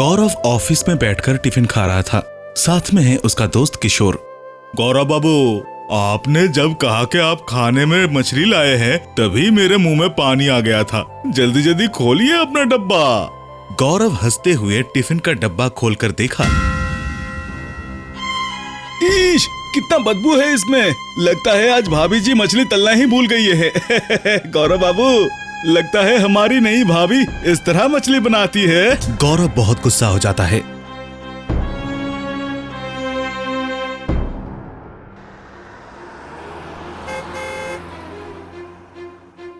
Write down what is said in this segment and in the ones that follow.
गौरव office में बैठकर tiffin खा रहा था। साथ में है उसका दोस्त किशोर। गौरव बाबू, आपने जब कहा कि आप खाने में मछली लाए हैं तभी मेरे मुंह में पानी आ गया था। जल्दी जल्दी खोलिए अपना डब्बा। गौरव हंसते हुए टिफिन का डब्बा खोलकर देखा। ईश, कितना बदबू है इसमें। लगता है आज भाभी जी मछली तलना ही भूल गई है। गौरव बाबू, लगता है हमारी नई भाभी इस तरह मछली बनाती है। गौरव बहुत गुस्सा हो जाता है।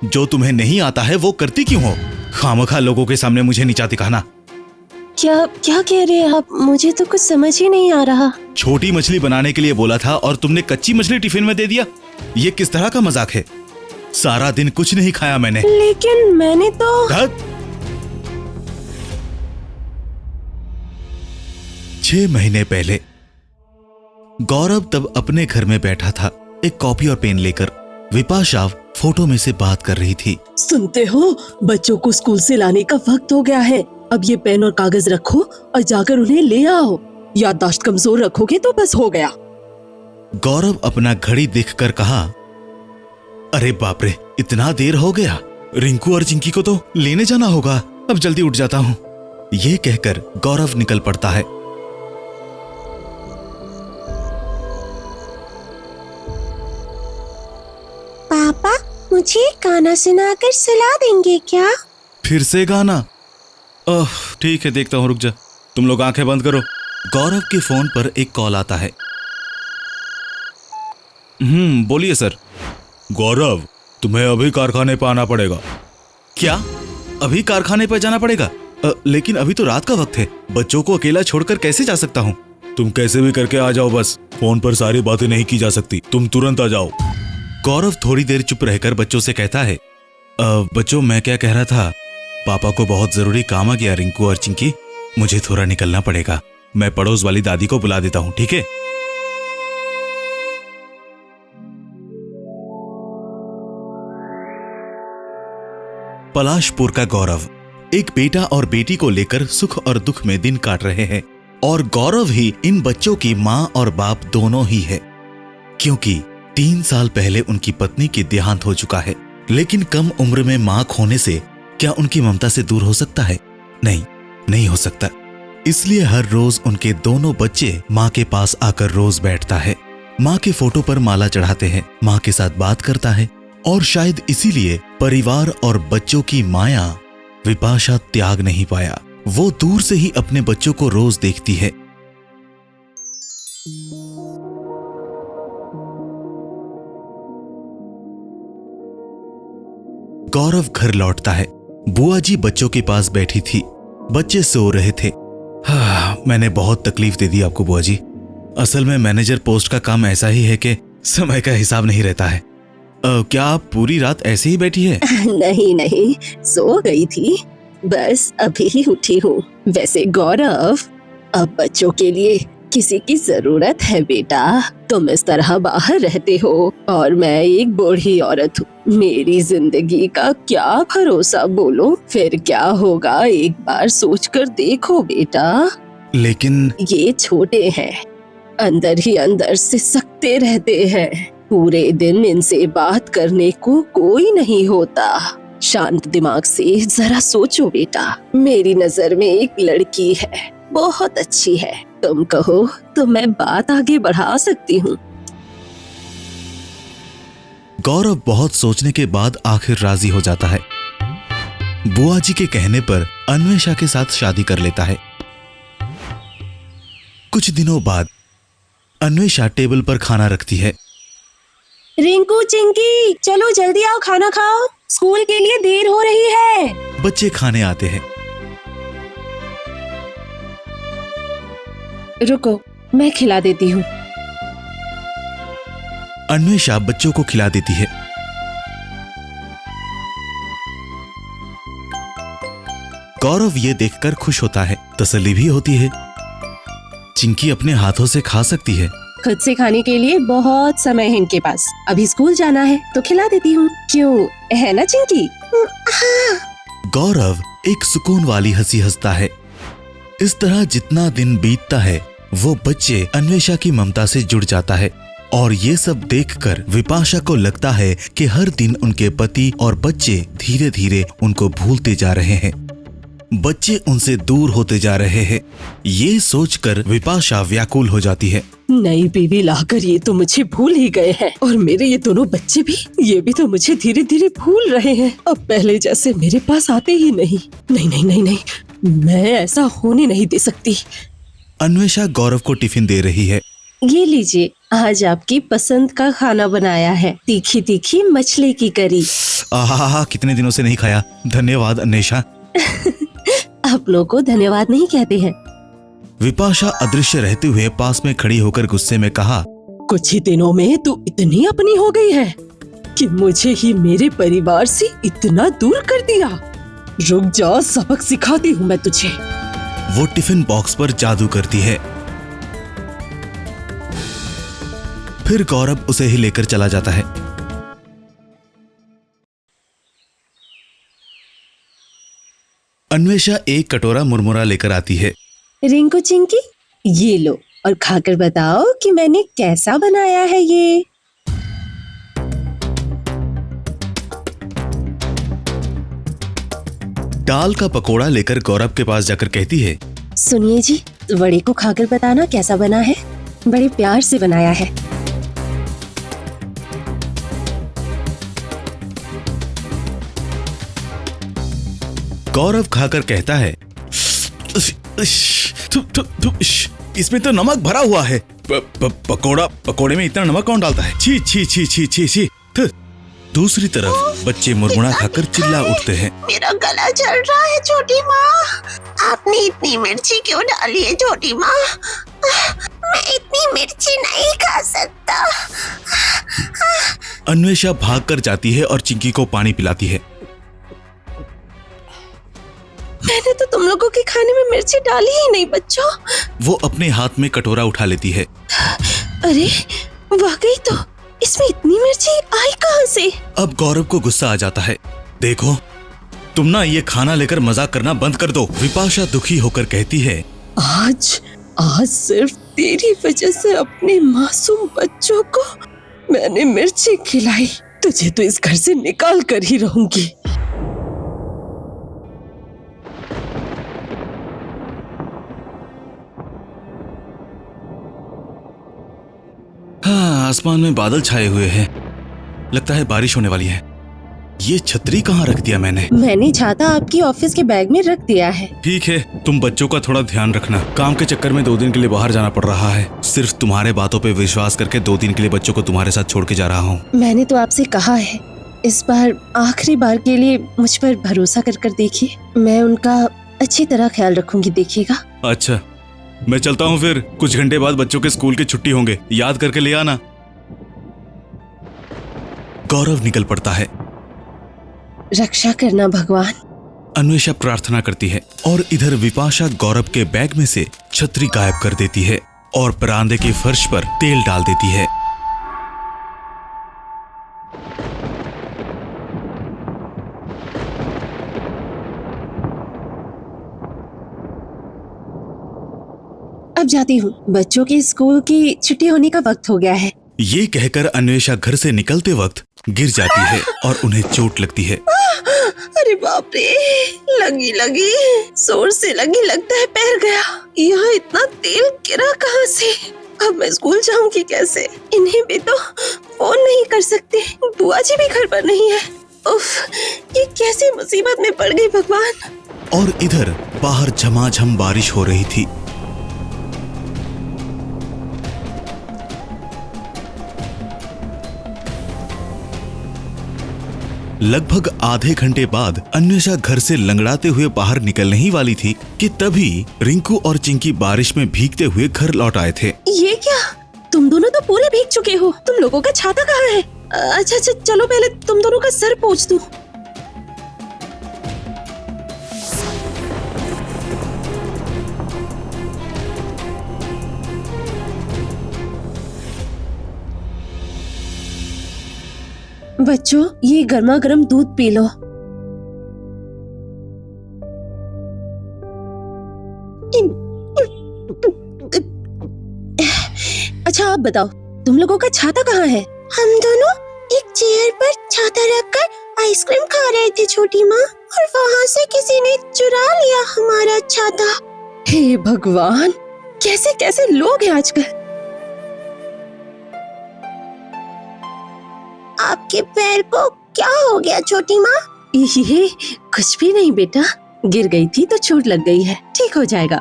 जो तुम्हें नहीं आता है वो करती क्यों हो? खामखा लोगों के सामने मुझे नीचा दिखाना। क्या क्या कह रहे हैं आप? मुझे तो कुछ समझ ही नहीं आ रहा। छोटी मछली बनाने के लिए बोला था और तुमने कच्ची मछली टिफिन में दे दिया। ये किस तरह का मजाक है? सारा दिन कुछ नहीं खाया मैंने। लेकिन मैंने तो। 6 महीने पहले गौरव तब अपने घर में बैठा था, एक कॉपी और पेन लेकर। विपाशा फोटो में से बात कर रही थी। सुनते हो, बच्चों को स्कूल से लाने का वक्त हो गया है। अब ये पेन और कागज रखो और जाकर उन्हें ले आओ। याददाश्त कमजोर रखोगे तो बस हो गया। गौरव अपना घड़ी देखकर कहा, अरे बाप रे, इतना देर हो गया। रिंकू और चिंकी को तो लेने जाना होगा। अब जल्दी उठ जाता हूँ। ये कहकर गौरव निकल पड़ता है। पापा, मुझे गाना सुनाकर सुला देंगे क्या? फिर से गाना? ओह ठीक है, देखता हूँ, रुक जा। तुम लोग आंखें बंद करो। गौरव के फोन पर एक कॉल आता है। बोलिए सर। गौरव, तुम्हें अभी कारखाने पर आना पड़ेगा। क्या? अभी कारखाने पर जाना पड़ेगा? लेकिन अभी तो रात का वक्त है। बच्चों को अकेला छोड़कर कैसे जा सकता हूँ? तुम कैसे भी करके आ जाओ, बस फोन पर सारी बातें नहीं की जा सकती। तुम तुरंत आ जाओ। गौरव थोड़ी देर चुप रहकर बच्चों से कहता है, बच्चों, मैं क्या कह रहा था, पापा को बहुत जरूरी काम आ गया। रिंकू और चिंकी, मुझे थोड़ा निकलना पड़ेगा। मैं पड़ोस वाली दादी को बुला देता हूँ, ठीक है? पलाशपुर का गौरव एक बेटा और बेटी को लेकर सुख और दुख में दिन काट रहे हैं। और गौरव ही इन बच्चों की माँ और बाप दोनों ही है, क्योंकि 3 साल पहले उनकी पत्नी की देहांत हो चुका है। लेकिन कम उम्र में मां खोने से क्या उनकी ममता से दूर हो सकता है? नहीं, नहीं हो सकता। इसलिए हर रोज उनके दोनों बच्चे मां के पास आकर रोज बैठता है। मां के फोटो पर माला चढ़ाते हैं, मां के साथ बात करता है। और शायद इसीलिए परिवार और बच्चों की माया विपाशा त्याग नहीं पाया। वो दूर से ही अपने बच्चों को रोज देखती है। गौरव घर लौटता है। बुआ जी बच्चों के पास बैठी थी। बच्चे सो रहे थे। मैंने बहुत तकलीफ दे दी आपको बुआ जी। असल में मैनेजर पोस्ट का काम ऐसा ही है कि समय का हिसाब नहीं रहता है। क्या आप पूरी रात ऐसे ही बैठी है? नहीं नहीं, सो गई थी, बस अभी ही उठी हूँ। वैसे गौरव, अब बच्चों के लिए किसी की जरूरत है बेटा। तुम इस तरह बाहर रहते हो और मैं एक बूढ़ी औरत हूँ। मेरी जिंदगी का क्या भरोसा, बोलो फिर क्या होगा? एक बार सोच कर देखो बेटा। लेकिन ये छोटे हैं, अंदर ही अंदर से सकते रहते हैं। पूरे दिन इनसे बात करने को कोई नहीं होता। शांत दिमाग से जरा सोचो बेटा। मेरी नजर में एक लड़की है, बहुत अच्छी है। तुम कहो तो मैं बात आगे बढ़ा सकती हूँ। गौरव बहुत सोचने के बाद आखिर राजी हो जाता है। बुआ जी के कहने पर अन्वेषा के साथ शादी कर लेता है। कुछ दिनों बाद अन्वेषा टेबल पर खाना रखती है। रिंकू, चिंकी, चलो जल्दी आओ, खाना खाओ, स्कूल के लिए देर हो रही है। बच्चे खाने आते हैं। रुको, मैं खिला देती हूँ। अन्वेषा बच्चों को खिला देती है। गौरव ये देखकर खुश होता है, तसल्ली भी होती है। चिंकी अपने हाथों से खा सकती है। खुद से खाने के लिए बहुत समय है इनके पास। अभी स्कूल जाना है तो खिला देती हूँ, क्यों, है ना चिंकी? गौरव एक सुकून वाली हंसी हंसता है। इस तरह जितना दिन बीतता है वो बच्चे अन्वेषा की ममता से जुड़ जाता है और ये सब देखकर विपाशा को लगता है कि हर दिन उनके पति और बच्चे धीरे धीरे उनको भूलते जा रहे हैं। बच्चे उनसे दूर होते जा रहे हैं। ये सोचकर विपाशा व्याकुल हो जाती है। नई बीवी लाकर ये तो मुझे भूल ही गए हैं और मेरे ये दोनों बच्चे भी, ये भी तो मुझे धीरे धीरे भूल रहे हैं। अब पहले जैसे मेरे पास आते ही नहीं। नहीं नहीं नहीं नहीं, मैं ऐसा होने नहीं दे सकती। अन्वेषा गौरव को टिफिन दे रही है। ये लीजिए, आज आपकी पसंद का खाना बनाया है, तीखी तीखी मछली की करी। आहा, कितने दिनों से नहीं खाया। धन्यवाद अन्वेषा। आप लोग को धन्यवाद नहीं कहते हैं। विपाशा अदृश्य रहते हुए पास में खड़ी होकर गुस्से में कहा, कुछ ही दिनों में तू इतनी अपनी हो गई है कि मुझे ही मेरे परिवार से इतना दूर कर दिया। रुक जा, सबक सिखाती हूँ मैं तुझे। वो टिफिन बॉक्स पर जादू करती है। फिर गौरव उसे ही लेकर चला जाता है। अन्वेषा एक कटोरा मुरमुरा लेकर आती है। रिंकू चिंकी, ये लो और खाकर बताओ कि मैंने कैसा बनाया है ये। दाल का पकोड़ा लेकर गौरव के पास जाकर कहती है, सुनिए जी, वड़े को खाकर बताना कैसा बना है। बड़े प्यार से बनाया है। गौरव खाकर कहता है, इसमें तो नमक भरा हुआ है। पकोड़े में इतना नमक कौन डालता है? छी छी छी छी छी छी। दूसरी तरफ बच्चे मुरमुरा खाकर चिल्ला उठते हैं। मेरा गला जल रहा है छोटी माँ, आपने इतनी मिर्ची क्यों डाली है छोटी माँ? मैं इतनी मिर्ची नहीं खा सकता। अन्वेषा भागकर जाती है और चिंकी को पानी पिलाती है। मैंने तो तुम लोगों के खाने में मिर्ची डाली ही नहीं बच्चों। वो अपने हाथ में कटोरा उठा लेती है। अरे वाकई तो इसमें इतनी मिर्ची आई कहाँ से? अब गौरव को गुस्सा आ जाता है। देखो, तुम ना ये खाना लेकर मजाक करना बंद कर दो। विपाशा दुखी होकर कहती है, आज सिर्फ तेरी वजह से अपने मासूम बच्चों को मैंने मिर्ची खिलाई। तुझे तो इस घर से निकाल कर ही रहूंगी। हाँ, आसमान में बादल छाए हुए हैं। लगता है बारिश होने वाली है। ये छतरी कहाँ रख दिया मैंने छाता आपकी ऑफिस के बैग में रख दिया है। ठीक है, तुम बच्चों का थोड़ा ध्यान रखना। काम के चक्कर में 2 दिन के लिए बाहर जाना पड़ रहा है। सिर्फ तुम्हारे बातों पे विश्वास करके 2 दिन के लिए बच्चों को तुम्हारे साथ छोड़ के जा रहा हूँ। मैंने तो आपसे कहा है, इस बार आखिरी बार के लिए मुझ पर भरोसा कर देखिए। मैं उनका अच्छी तरह ख्याल रखूंगी, देखिएगा। अच्छा, मैं चलता हूँ फिर। कुछ घंटे बाद बच्चों के स्कूल की छुट्टी होंगे, याद करके ले आना। गौरव निकल पड़ता है। रक्षा करना भगवान, अन्वेषा प्रार्थना करती है और इधर विपाशा गौरव के बैग में से छतरी गायब कर देती है और बरामदे के फर्श पर तेल डाल देती है। अब जाती हूँ, बच्चों की स्कूल की छुट्टी होने का वक्त हो गया है। ये कहकर अन्वेषा घर से निकलते वक्त गिर जाती है और उन्हें चोट लगती है। अरे बाप रे, लगी जोर से लगी, लगता है पैर गया। यहाँ इतना तेल गिरा कहाँ से? अब मैं स्कूल जाऊंगी कैसे? इन्हें भी तो फोन नहीं कर सकते। बुआ जी भी घर पर नहीं है। उफ, ये कैसी मुसीबत में पड़ गई भगवान। और इधर बाहर झमाझम बारिश हो रही थी। लगभग आधे घंटे बाद अन्वेषा घर से लंगड़ाते हुए बाहर निकलने ही वाली थी कि तभी रिंकू और चिंकी बारिश में भीगते हुए घर लौट आए थे। ये क्या? तुम दोनों तो पूरे भीग चुके हो। तुम लोगों का छाता कहाँ है? अच्छा, चलो पहले तुम दोनों का सर पोंछ दूं। बच्चों, ये गर्मा गर्म दूध पी लो। अच्छा आप बताओ, तुम लोगों का छाता कहाँ है? हम दोनों एक चेयर पर छाता रखकर आइसक्रीम खा रहे थे छोटी माँ, और वहाँ से किसी ने चुरा लिया हमारा छाता। हे भगवान, कैसे कैसे लोग हैं आजकल। आपके पैर को क्या हो गया छोटी माँ? ये कुछ भी नहीं बेटा, गिर गई थी तो चोट लग गई है, ठीक हो जाएगा।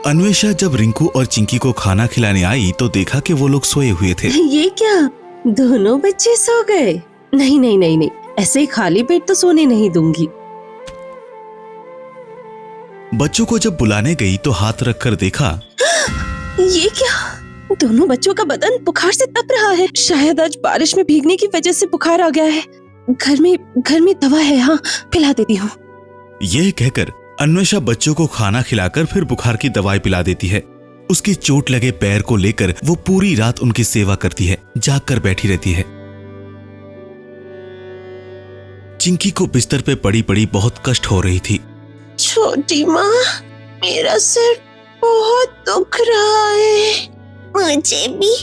अन्वेषा जब रिंकू और चिंकी को खाना खिलाने आई तो देखा कि वो लोग सोए हुए थे। ये क्या, दोनों बच्चे सो गए? नहीं नहीं नहीं नहीं, ऐसे ही खाली पेट तो सोने नहीं दूंगी। बच्चों को जब बुलाने गई तो हाथ रखकर देखा। ये क्या, दोनों बच्चों का बदन बुखार से तप रहा है। शायद आज बारिश में भीगने की वजह से बुखार आ गया है। घर में दवा है, हाँ पिला देती हूँ। यह कहकर अन्वेषा बच्चों को खाना खिलाकर फिर बुखार की दवाई पिला देती है। उसके चोट लगे पैर को लेकर वो पूरी रात उनकी सेवा करती है, जाग कर बैठी रहती है। चिंकी को बिस्तर पे पड़ी पड़ी बहुत कष्ट हो रही थी। छोटी माँ, मेरा सिर बहुत दुख रहा है। मुझे भी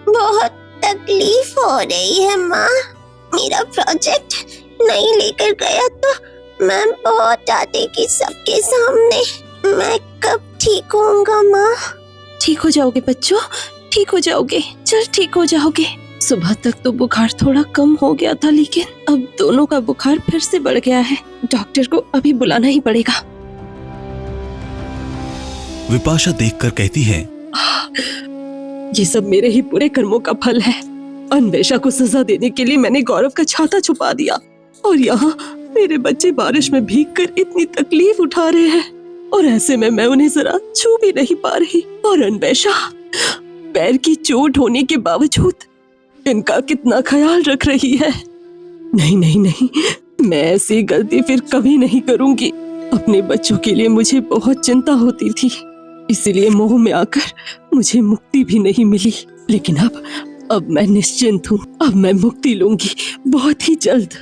बहुत तकलीफ हो रही है माँ। मेरा प्रोजेक्ट नहीं लेकर गया तो मैं बहुत डांटेगी सबके सामने। मैं कब ठीक होऊंगा माँ? ठीक हो जाओगे बच्चों, ठीक हो जाओगे, चल ठीक हो जाओगे। सुबह तक तो बुखार थोड़ा कम हो गया था, लेकिन अब दोनों का बुखार फिर से बढ़ गया है। डॉक्टर को अभी बुलाना ही पड़ेगा। विपाशा देखकर कहती है, ये सब मेरे ही बुरे कर्मों का फल है। अन्वेषा को सजा देने के लिए मैंने गौरव का छाता छुपा दिया, और यहाँ मेरे बच्चे बारिश में भीगकर इतनी तकलीफ उठा रहे हैं, और ऐसे में मैं उन्हें जरा छू भी नहीं पा रही। और अन्वेषा पैर की चोट होने के बावजूद इनका कितना ख्याल रख रही है। नहीं नहीं नहीं, मैं ऐसी गलती फिर कभी नहीं करूंगी। अपने बच्चों के लिए मुझे बहुत चिंता होती थी, इसीलिए मोह में आकर मुझे मुक्ति भी नहीं मिली। लेकिन अब मैं निश्चिंत हूँ। अब मैं मुक्ति लूंगी बहुत ही जल्द।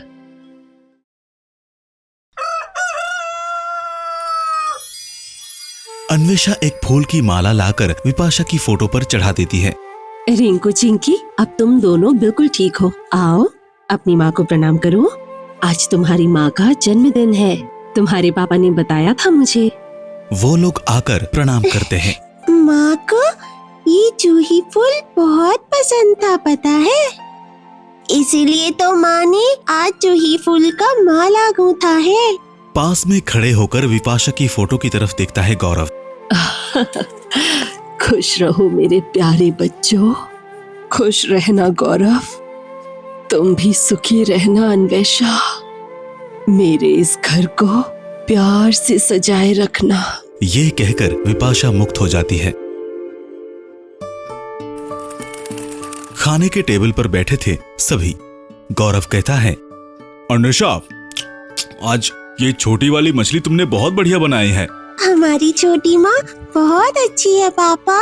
अन्वेषा एक फूल की माला लाकर विपाशा की फोटो पर चढ़ा देती है। रिंकू चिंकी, अब तुम दोनों बिल्कुल ठीक हो। आओ अपनी माँ को प्रणाम करो। आज तुम्हारी माँ का जन्मदिन है, तुम्हारे पापा ने बताया था मुझे। वो लोग आकर प्रणाम करते हैं। माँ को ये जूही फूल बहुत पसंद था, पता है? इसीलिए तो माँ ने आज जूही फूल का माला गूंथा है। पास में खड़े होकर विपाशा की फोटो की तरफ देखता है गौरव। खुश रहो मेरे प्यारे बच्चों, खुश रहना गौरव, तुम भी सुखी रहना अन्वेषा। मेरे इस घर को प्यार से सजाए रखना। ये कहकर विपाशा मुक्त हो जाती है। खाने के टेबल पर बैठे थे सभी। गौरव कहता है, अन्वेषा, आज ये छोटी वाली मछली तुमने बहुत बढ़िया बनाई है। हमारी छोटी माँ बहुत अच्छी है पापा।